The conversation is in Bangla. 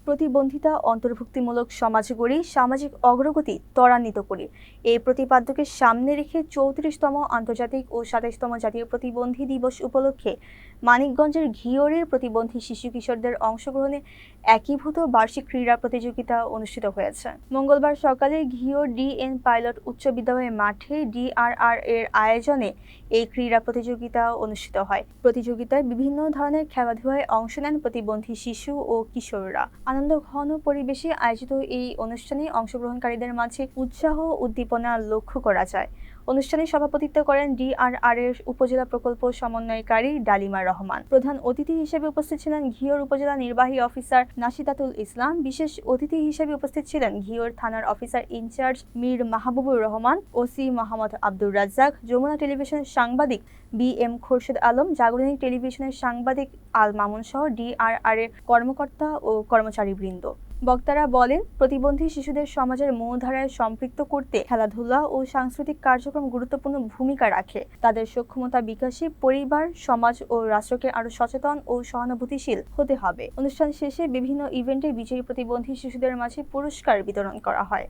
প্রতিবন্ধিতা অন্তর্ভুক্তিমূলক সমাজ গড়ি, সামাজিক অগ্রগতি ত্বরান্বিত করি। এই প্রতিপাদ্যকে সামনে রেখে 34তম আন্তর্জাতিক ও 27তম জাতীয় প্রতিবন্ধী দিবস উপলক্ষে মানিকগঞ্জের ঘিওরের প্রতিবন্ধী শিশু কিশোরদের অংশগ্রহণে একীভূত বার্ষিক ক্রীড়া প্রতিযোগিতা অনুষ্ঠিত হয়েছে। মঙ্গলবার সকালে ঘিওর DN পাইলট উচ্চ বিদ্যালয় মাঠে DRR এর আয়োজনে এই ক্রীড়া প্রতিযোগিতা অনুষ্ঠিত হয়। প্রতিযোগিতায় বিভিন্ন ধরনের খেলাধুলায় অংশ নেন প্রতিবন্ধী শিশু ও কিশোররা। আনন্দঘন পরিবেশে আয়োজিত এই অনুষ্ঠানে অংশগ্রহণকারীদের মাঝে উৎসাহ উদ্দীপনা লক্ষ্য করা যায়। অনুষ্ঠানে সভাপতিত্ব করেন DRR এর উপজেলা প্রকল্প সমন্বয়কারী ডালিমা রহমান। প্রধান অতিথি হিসেবে উপস্থিত ছিলেন ঘিওর উপজেলা নির্বাহী অফিসার নাশিদাতুল ইসলাম। বিশেষ অতিথি হিসেবে উপস্থিত ছিলেন ঘিওর থানার officer in charge Mir Mahbubur Rahman, OC Mohammad Abdur Razzak, Jamuna টেলিভিশনের সাংবাদিক BM খোরশেদ আলম, জাগরণী টেলিভিশনের সাংবাদিক আল মামুন সহ DRR এর কর্মকর্তা ও কর্মচারীবৃন্দ। বক্তারা বলেন, প্রতিবন্ধী শিশুদের সমাজের মূলধারায় সম্পৃক্ত করতে খেলাধুলা ও সাংস্কৃতিক কার্যক্রম গুরুত্বপূর্ণ ভূমিকা রাখে। তাদের সক্ষমতা বিকাশে পরিবার, সমাজ ও রাষ্ট্রকে আরও সচেতন ও সহানুভূতিশীল হতে হবে। অনুষ্ঠান শেষে বিভিন্ন ইভেন্টে বিজয়ী প্রতিবন্ধী শিশুদের মাঝে পুরস্কার বিতরণ করা হয়।